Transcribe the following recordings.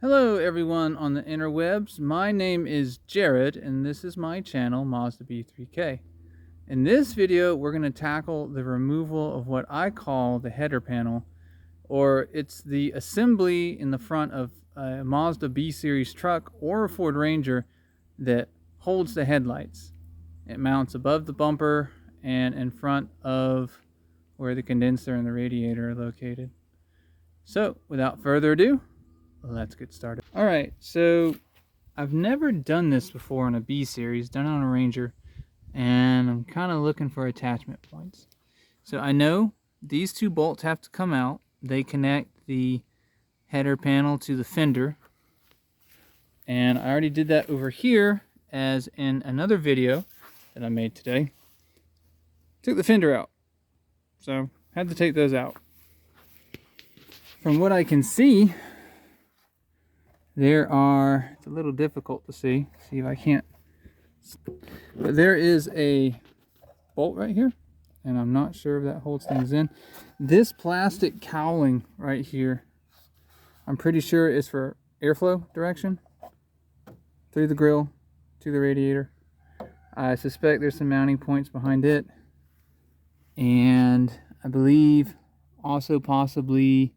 Hello everyone on the interwebs. My name is Jared and this is my channel Mazda B 3K. In this video we're going to tackle the removal of what I call the header panel, or it's the assembly in the front of a Mazda B Series truck or a Ford Ranger that holds the headlights. It mounts above the bumper and in front of where the condenser and the radiator are located. So without further ado, let's get started. All right, so I've never done this before on a B Series, done it on a Ranger, and I'm kind of looking for attachment points. So I know these two bolts have to come out. They connect the header panel to the fender, and I already did that over here as in another video that I made today. Took the fender out, so had to take those out. From what I can see, there are, it's a little difficult to see if I can't, but there is a bolt right here, and I'm not sure if that holds things in. This plastic cowling right here, I'm pretty sure is for airflow direction through the grill to the radiator. I suspect there's some mounting points behind it, and I believe also possibly,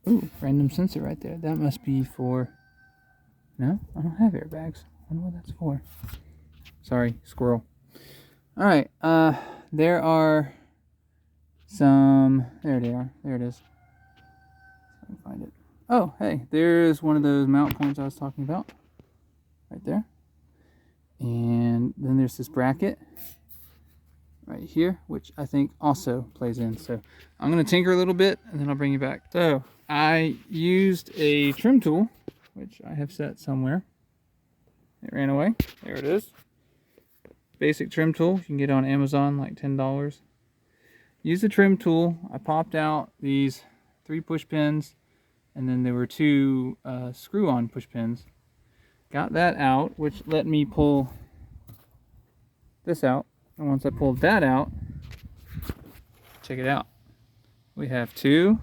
ooh, random sensor right there. That must be for, no, I don't have airbags. I wonder what that's for. Sorry, squirrel. All right, there are some, there they are, there it is. I can find it. Oh, hey, there's one of those mount points I was talking about, right there. And then there's this bracket right here, which I think also plays in. So I'm going to tinker a little bit and then I'll bring you back. So I used a trim tool, which I have set somewhere. It ran away. There it is. Basic trim tool. You can get it on Amazon, like $10. Use the trim tool. I popped out these 3 push pins, and then there were 2 screw-on push pins. Got that out, which let me pull this out. And once I pulled that out, check it out. We have 2.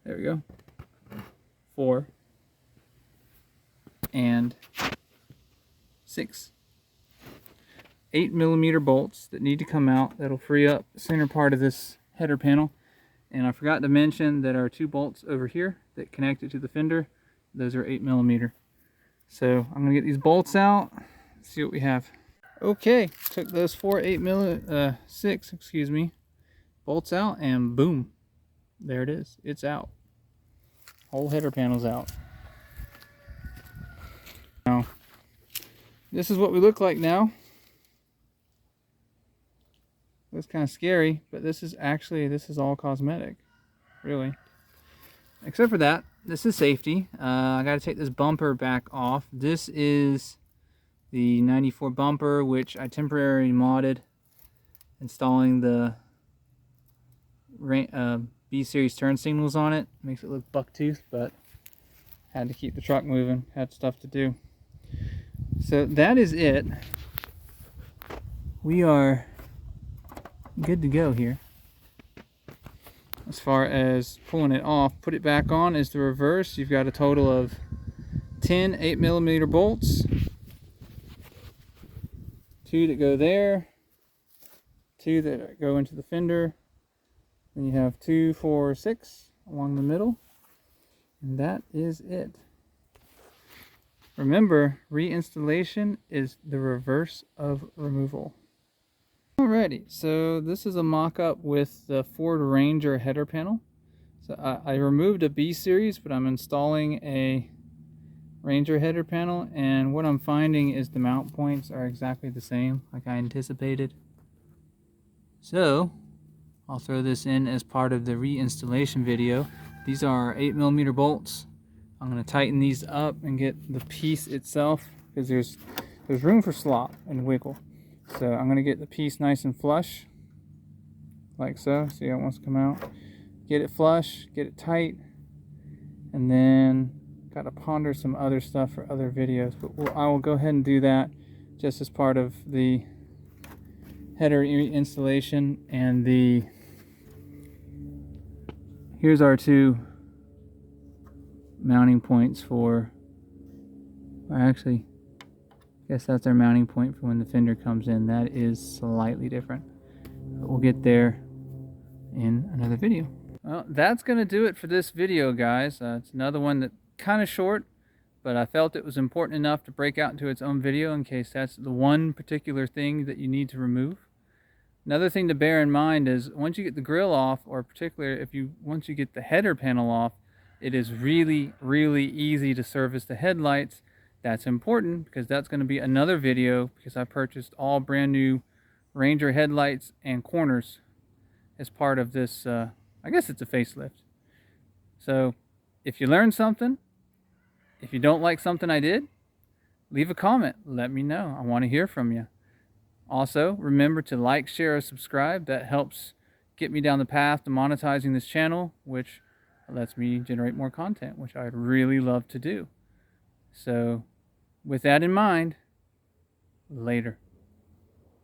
There we go. 4. And 6. 8mm bolts that need to come out. That'll free up the center part of this header panel. And I forgot to mention that our 2 bolts over here that connect it to the fender, those are 8mm. So I'm gonna get these bolts out. See what we have. Okay, took those 6 bolts out, and boom, there it is. It's out. Whole header panel's out. Now, this is what we look like now. Looks kind of scary, but this is all cosmetic, really. Except for that, this is safety. I got to take this bumper back off. This is the 94 bumper, which I temporarily modded, installing the B Series turn signals on it. Makes it look bucktooth, but had to keep the truck moving, had stuff to do. So that is it. We are good to go here. As far as pulling it off, put it back on is the reverse. You've got a total of 10 8mm bolts. 2 that go there, 2 that go into the fender. Then you have 2, 4, 6 along the middle. And that is it. Remember, reinstallation is the reverse of removal. Alrighty, so this is a mock-up with the Ford Ranger header panel. So I removed a B Series, but I'm installing a Ranger header panel, and what I'm finding is the mount points are exactly the same, like I anticipated. So I'll throw this in as part of the reinstallation video. These are 8mm bolts. I'm going to tighten these up and get the piece itself, because there's room for slop and wiggle. So I'm going to get the piece nice and flush, like so. See how it wants to come out. Get it flush, get it tight, and then got to ponder some other stuff for other videos. But I will go ahead and do that just as part of the header installation and the here's our two mounting points for, or actually, I guess that's our mounting point for when the fender comes in. That is slightly different, but we'll get there in another video. Well, that's going to do it for this video, guys. It's another one that kind of short, but I felt it was important enough to break out into its own video in case that's the one particular thing that you need to remove. Another thing to bear in mind is once you get the grill off, or particularly once you get the header panel off, it is really, really easy to service the headlights. That's important because that's going to be another video, because I purchased all brand new Ranger headlights and corners as part of this, I guess it's a facelift. So if you learned something, if you don't like something I did, leave a comment. Let me know. I want to hear from you. Also, remember to like, share, or subscribe. That helps get me down the path to monetizing this channel, which lets me generate more content, which I'd really love to do. So with that in mind, later.